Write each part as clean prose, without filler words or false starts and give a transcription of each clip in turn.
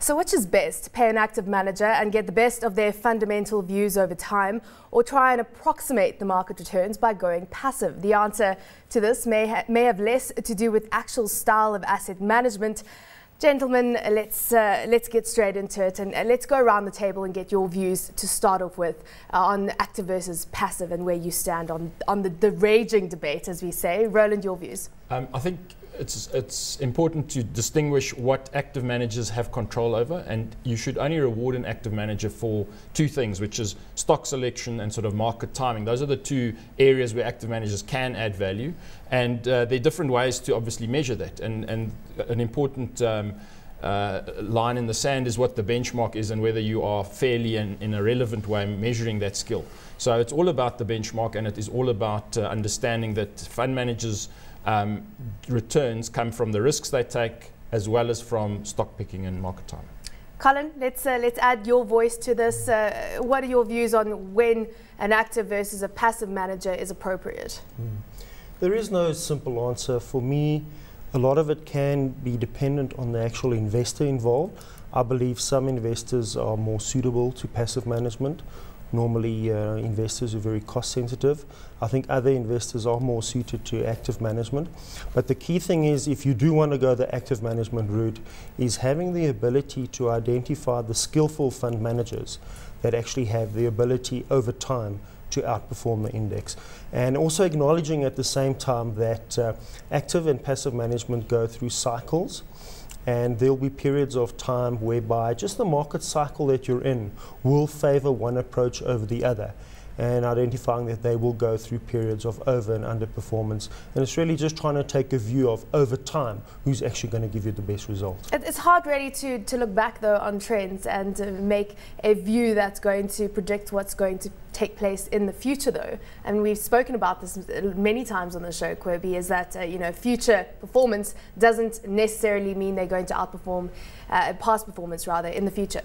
So which is best, pay an active manager and get the best of their fundamental views over time, or try and approximate the market returns by going passive? The answer to this may have less to do with actual style of asset management. Gentlemen, let's get straight into it, and let's go around the table and get your views to start off with on active versus passive and where you stand on the raging debate, as we say. Roland, your views. I think it's important to distinguish what active managers have control over, and you should only reward an active manager for two things, which is stock selection and sort of market timing. Those are the two areas where active managers can add value, and there are different ways to obviously measure that, and an important line in the sand is what the benchmark is and whether you are fairly and in a relevant way measuring that skill. So it's all about the benchmark, and it is all about understanding that fund managers returns come from the risks they take as well as from stock picking and market timing. Colin, let's add your voice to this. What are your views on when an active versus a passive manager is appropriate? There is no simple answer. For me, a lot of it can be dependent on the actual investor involved. I believe some investors are more suitable to passive management. Normally, investors are very cost sensitive. I think other investors are more suited to active management. But the key thing is, if you do want to go the active management route, is having the ability to identify the skillful fund managers that actually have the ability over time to outperform the index. And also acknowledging at the same time that active and passive management go through cycles. And there will be periods of time whereby just the market cycle that you're in will favor one approach over the other, and identifying that they will go through periods of over and underperformance. And it's really just trying to take a view of over time who's actually going to give you the best result. It's hard really to look back though on trends and make a view that's going to predict what's going to take place in the future though. And we've spoken about this many times on the show, Quirby, is that future performance doesn't necessarily mean they're going to outperform past performance rather in the future.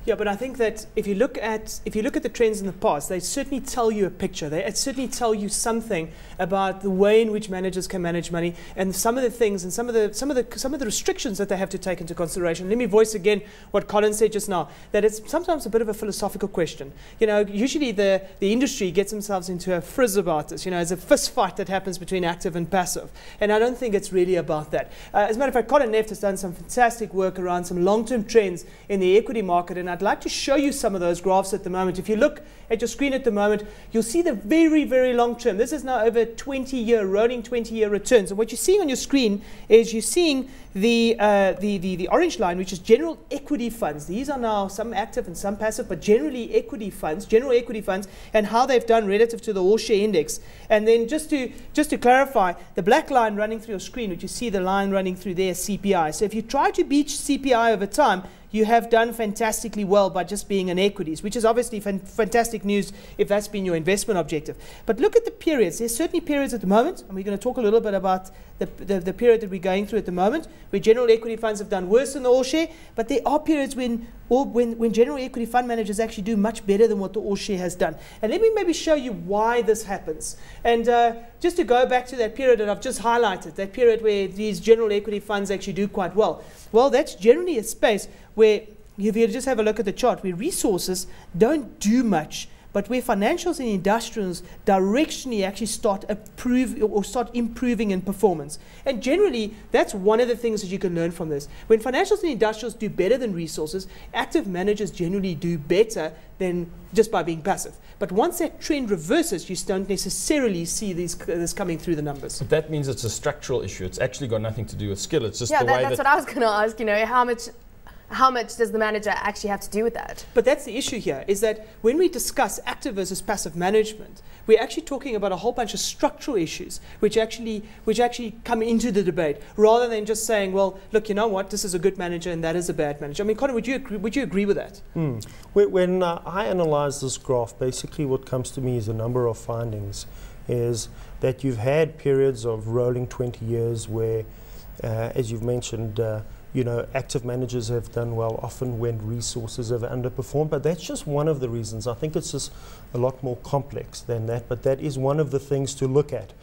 Yeah, but I think that if you look at the trends in the past, they certainly tell you a picture. They certainly tell you something about the way in which managers can manage money and some of the things and some of the restrictions that they have to take into consideration. Let me voice again what Colin said just now, that it's sometimes a bit of a philosophical question. Usually the industry gets themselves into a frizz about this. It's a fist fight that happens between active and passive, and I don't think it's really about that. As a matter of fact, Colin Neft has done some fantastic work around some long-term trends in the equity market, and I'd like to show you some of those graphs at the moment. If you look at your screen at the moment, you'll see the very, very long term. This is now over 20-year, rolling 20-year returns. And what you're seeing on your screen is you're seeing the orange line, which is general equity funds. These are now some active and some passive, but generally equity funds, general equity funds, and how they've done relative to the all-share index. And then just to clarify, the black line running through your screen, which you see the line running through there, CPI. So if you try to beat CPI over time, you have done fantastically well by just being in equities, which is obviously fantastic news if that's been your investment objective. But look at the periods. There's certainly periods at the moment, and we're going to talk a little bit about the period that we're going through at the moment, where general equity funds have done worse than the all-share, but there are periods when general equity fund managers actually do much better than what the all-share has done. And let me maybe show you why this happens. And just to go back to that period that I've just highlighted, that period where these general equity funds actually do quite well. Well, that's generally a space where, if you just have a look at the chart, where resources don't do much, but where financials and industrials directionally actually start improving in performance. And generally, that's one of the things that you can learn from this. When financials and industrials do better than resources, active managers generally do better than just by being passive. But once that trend reverses, you don't necessarily see this coming through the numbers. But that means it's a structural issue. It's actually got nothing to do with skill. It's just the way that's what I was going to ask. How much does the manager actually have to do with that? But that's the issue here, is that when we discuss active versus passive management, we're actually talking about a whole bunch of structural issues which actually come into the debate, rather than just saying, well, look, you know what, this is a good manager and that is a bad manager. I mean, Colin, would you agree with that? When I analyze this graph, basically what comes to me is a number of findings, is that you've had periods of rolling 20 years where, as you've mentioned, active managers have done well often when resources have underperformed, but that's just one of the reasons. I think it's just a lot more complex than that, but that is one of the things to look at.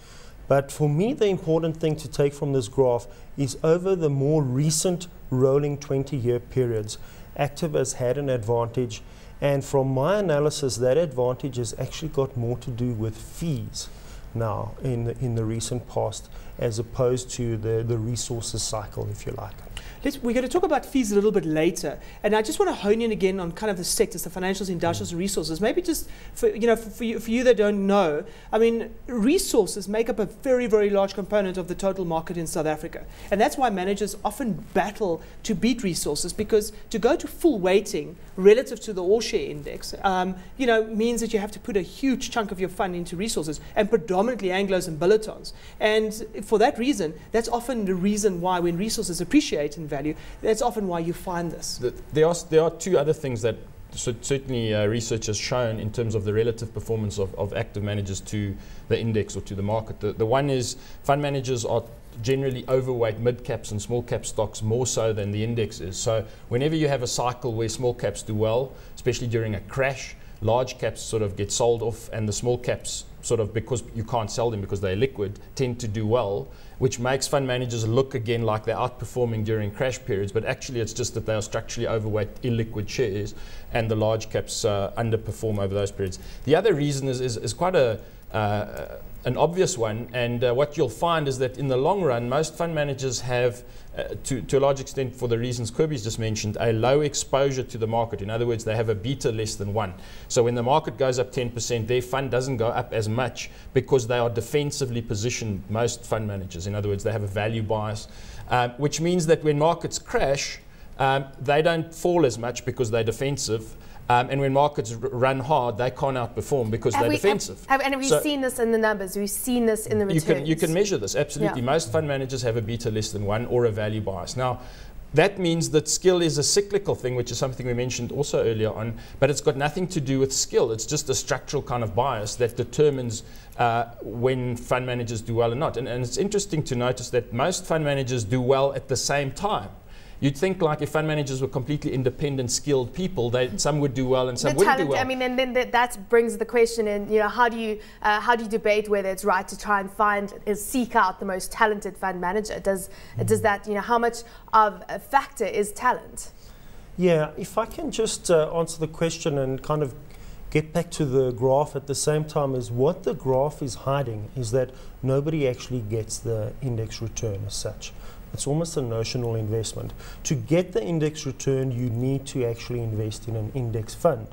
But for me, the important thing to take from this graph is over the more recent rolling 20-year periods, active has had an advantage. And from my analysis, that advantage has actually got more to do with fees now in the recent past, as opposed to the resources cycle, if you like. We're going to talk about fees a little bit later, and I just want to hone in again on kind of the sectors, the financials, industrials, and resources. Maybe just for you that don't know, I mean, resources make up a very, very large component of the total market in South Africa, and that's why managers often battle to beat resources, because to go to full weighting relative to the all-share index, means that you have to put a huge chunk of your fund into resources, and predominantly Anglos and Billotons. And for that reason, that's often the reason why when resources appreciate in value, that's often why you find this. There are two other things that certainly research has shown in terms of the relative performance of active managers to the index or to the market. The one is fund managers are generally overweight mid-caps and small-cap stocks more so than the index is. So whenever you have a cycle where small caps do well, especially during a crash, large caps sort of get sold off, and the small caps sort of, because you can't sell them because they're liquid, tend to do well, which makes fund managers look again like they're outperforming during crash periods, but actually it's just that they are structurally overweight illiquid shares, and the large caps underperform over those periods. The other reason is quite an obvious one, and what you'll find is that in the long run, most fund managers have, to a large extent for the reasons Kirby's just mentioned, a low exposure to the market. In other words, they have a beta less than 1. So when the market goes up 10%, their fund doesn't go up as much because they are defensively positioned, most fund managers. In other words, they have a value bias, which means that when markets crash, they don't fall as much because they're defensive. And when markets run hard, they can't outperform because they're defensive. And we've seen this in the numbers. We've seen this in the returns. You can measure this, absolutely. Yeah. Most fund managers have a beta less than 1 or a value bias. Now, that means that skill is a cyclical thing, which is something we mentioned also earlier on, but it's got nothing to do with skill. It's just a structural kind of bias that determines when fund managers do well or not. And it's interesting to notice that most fund managers do well at the same time. You'd think, like, if fund managers were completely independent, skilled people, some would do well and some wouldn't do well. I mean, and then that brings the question in, how do you debate whether it's right to try and seek out the most talented fund manager? Does that, how much of a factor is talent? Yeah, if I can just answer the question and kind of get back to the graph at the same time, is what the graph is hiding is that nobody actually gets the index return as such. It's almost a notional investment. To get the index return, you need to actually invest in an index fund.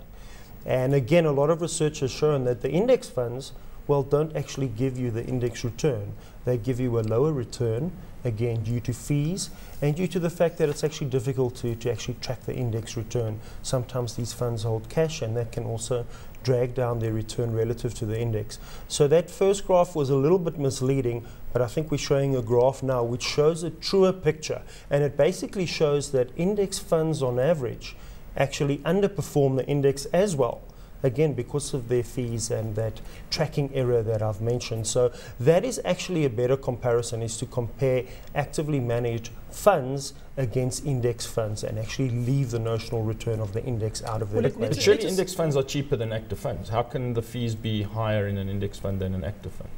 And again, a lot of research has shown that the index funds, well, don't actually give you the index return. They give you a lower return, again, due to fees and due to the fact that it's actually difficult to actually track the index return. Sometimes these funds hold cash, and that can also drag down their return relative to the index. So that first graph was a little bit misleading, but I think we're showing a graph now which shows a truer picture, and it basically shows that index funds on average actually underperform the index as well, again because of their fees and that tracking error that I've mentioned. So that is actually a better comparison, is to compare actively managed funds against index funds and actually leave the notional return of the index out of the equation. But surely index funds are cheaper than active funds. How can the fees be higher in an index fund than an active fund?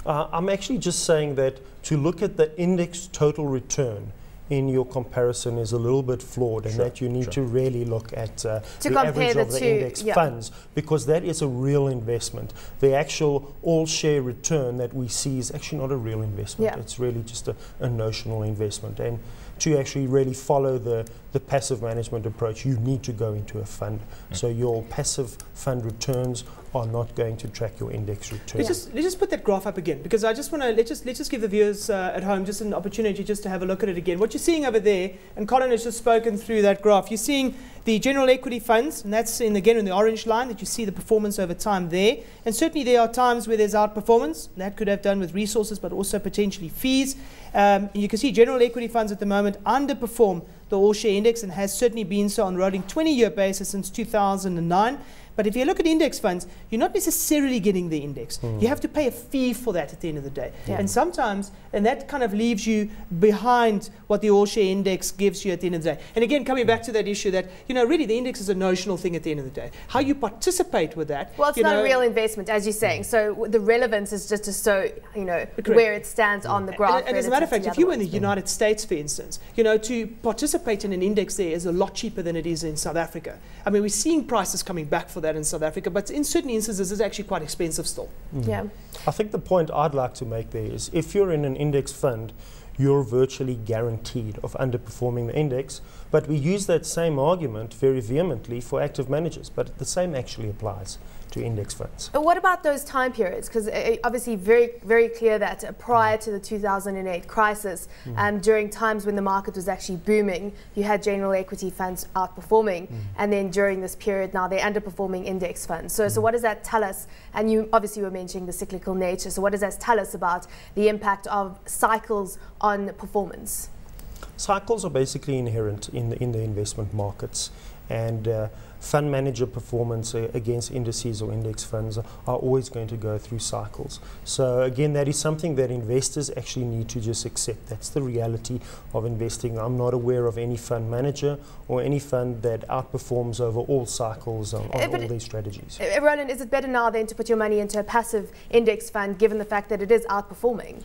I'm actually just saying that to look at the index total return in your comparison is a little bit flawed, and that you need to really look at the average of the index funds, because that is a real investment. The actual all-share return that we see is actually not a real investment. Yeah. It's really just a notional investment. And to actually really follow the passive management approach, you need to go into a fund. So your passive fund returns are not going to track your index return. Let's just put that graph up again, because I just want to let's just give the viewers at home just an opportunity just to have a look at it again. What you're seeing over there, and Colin has just spoken through that graph, you're seeing the general equity funds, and that's again in the orange line that you see the performance over time there. And certainly there are times where there's outperformance. That could have done with resources, but also potentially fees. You can see general equity funds at the moment underperform the all-share index and has certainly been so on a rolling 20-year basis since 2009. But if you look at index funds, you're not necessarily getting the index. You have to pay a fee for that at the end of the day. And sometimes, and that kind of leaves you behind what the all-share index gives you at the end of the day. And again, coming back to that issue that, really the index is a notional thing at the end of the day. How you participate with that. Well, it's not a real investment, as you're saying. So the relevance is just to show, where it stands on the graph. And as a matter of fact, if you were in the United States, for instance, to participate in an index there is a lot cheaper than it is in South Africa. I mean, we're seeing prices coming back for that in South Africa, but in certain instances it's actually quite expensive still. Yeah. I think the point I'd like to make there is if you're in an index fund, you're virtually guaranteed of underperforming the index, but we use that same argument very vehemently for active managers, but the same actually applies to index funds. But what about those time periods? Because obviously very, very clear that prior to the 2008 crisis, during times when the market was actually booming, you had general equity funds outperforming, and then during this period now they're underperforming index funds. So what does that tell us? And you obviously were mentioning the cyclical nature, so what does that tell us about the impact of cycles on performance? Cycles are basically inherent in the investment markets, and fund manager performance against indices or index funds are always going to go through cycles. So again, that is something that investors actually need to just accept. That's the reality of investing. I'm not aware of any fund manager or any fund that outperforms over all cycles on all these strategies. Roland, is it better now then to put your money into a passive index fund given the fact that it is outperforming?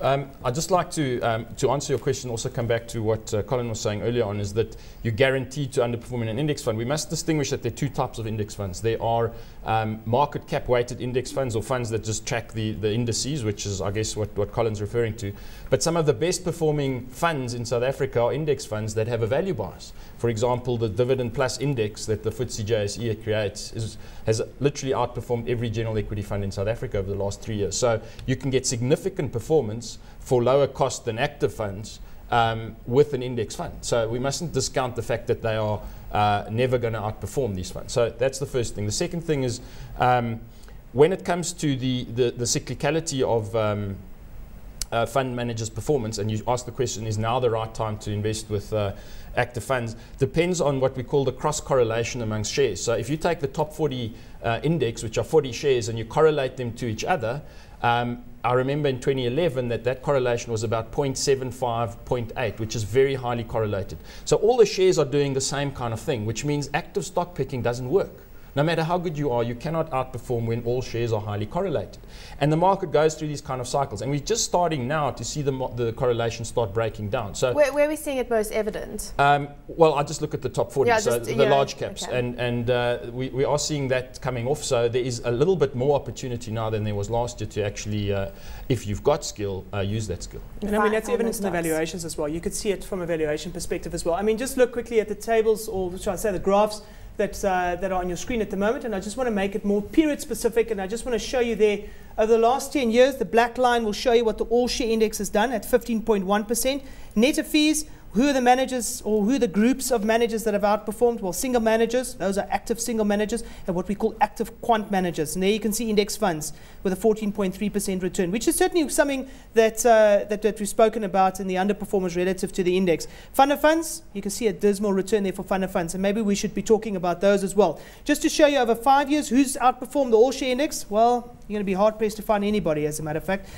I'd just like to answer your question, also come back to what Colin was saying earlier on, is that you're guaranteed to underperform in an index fund. We must distinguish that there are two types of index funds. There are market cap weighted index funds, or funds that just track the indices, which is, I guess, what Colin's referring to. But some of the best performing funds in South Africa are index funds that have a value bias. For example, the Dividend Plus Index that the FTSE JSE creates has literally outperformed every general equity fund in South Africa over the last 3 years. So you can get significant performance for lower cost than active funds with an index fund. So we mustn't discount the fact that they are never going to outperform these funds. So that's the first thing. The second thing is when it comes to the cyclicality of fund managers' performance, and you ask the question, is now the right time to invest with active funds, depends on what we call the cross correlation amongst shares. So if you take the top 40 index, which are 40 shares, and you correlate them to each other, I remember in 2011 that correlation was about 0.75, 0.8, which is very highly correlated. So all the shares are doing the same kind of thing, which means active stock picking doesn't work. No matter how good you are, you cannot outperform when all shares are highly correlated. And the market goes through these kind of cycles. And we're just starting now to see the correlation start breaking down. So where are we seeing it most evident? Well, I just look at the top 40, so the large caps. Okay. And we are seeing that coming off. So there is a little bit more opportunity now than there was last year to actually, if you've got skill, use that skill. And I mean, that's evidence in the valuations as well. You could see it from a valuation perspective as well. I mean, just look quickly at the tables, or should I say the graphs, that are on your screen at the moment, and I just want to make it more period specific, and I just want to show you there over the last 10 years, the black line will show you what the all-share index has done at 15.1%. Net of fees, who are the managers, or who are the groups of managers that have outperformed? Well, single managers, those are active single managers, and what we call active quant managers. And there you can see index funds with a 14.3% return, which is certainly something that we've spoken about in the underperformers relative to the index. Fund of funds, you can see a dismal return there for fund of funds, and maybe we should be talking about those as well. Just to show you over 5 years who's outperformed the all-share index, well, you're going to be hard-pressed to find anybody, as a matter of fact.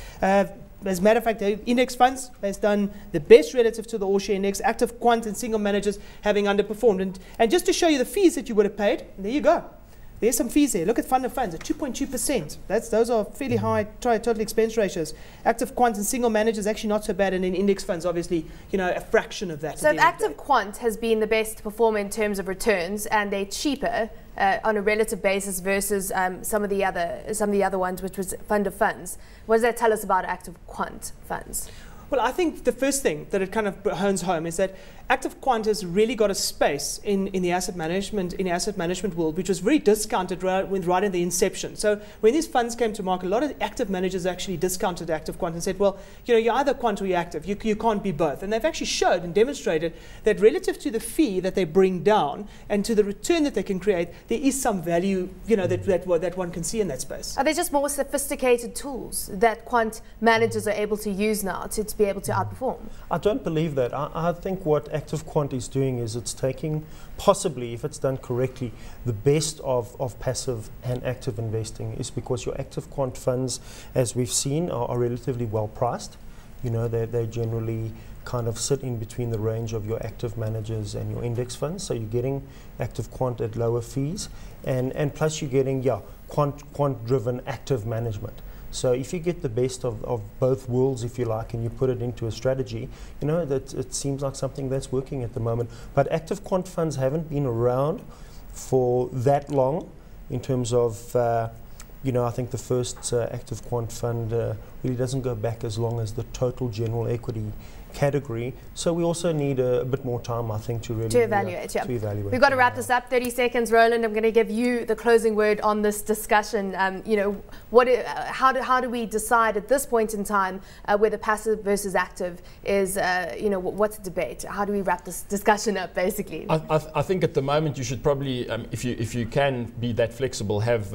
As a matter of fact, the index funds has done the best relative to the all-share index, active quant and single managers having underperformed. And just to show you the fees that you would have paid, there you go. There's some fees there. Look at fund of funds at 2.2%. Those are fairly high total expense ratios. Active quant and single managers actually not so bad, and in index funds, obviously, a fraction of that. So if active quant has been the best performer in terms of returns, and they're cheaper on a relative basis versus some of the other ones, which was fund of funds, what does that tell us about active quant funds? Well, I think the first thing that it kind of hones home is that active quant has really got a space in the asset management world, which was very discounted right in the inception. So when these funds came to market, a lot of active managers actually discounted active quant and said, well, you're either quant or you're active. You can't be both. And they've actually showed and demonstrated that relative to the fee that they bring down and to the return that they can create, there is some value, that one can see in that space. Are there just more sophisticated tools that quant managers are able to use now to be able to outperform? I don't believe that. I think what active quant is doing is it's taking, possibly, if it's done correctly, the best of passive and active investing, is because your active quant funds, as we've seen, are relatively well priced. You know, they generally kind of sit in between the range of your active managers and your index funds. So you're getting active quant at lower fees, and plus you're getting quant-driven active management. So if you get the best of both worlds, if you like, and you put it into a strategy, you know, that it seems like something that's working at the moment. But active quant funds haven't been around for that long in terms of, you know, I think the first active quant fund really doesn't go back as long as the total general equity category. So we also need a bit more time, I think, to really evaluate. To evaluate. We've got to wrap this up. 30 seconds, Roland. I'm going to give you the closing word on this discussion. You know, how do we decide at this point in time whether passive versus active is, you know, what's the debate? How do we wrap this discussion up, basically? I think at the moment you should probably, if you can be that flexible, have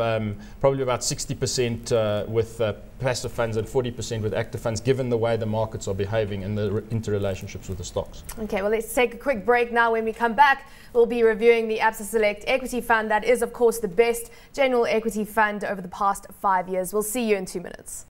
probably about 60% with passive funds and 40% with active funds, given the way the markets are behaving and the interrelationships with the stocks. Okay, well, let's take a quick break now. When we come back, we'll be reviewing the Absa Select Equity Fund. That is, of course, the best general equity fund over the past 5 years. We'll see you in 2 minutes.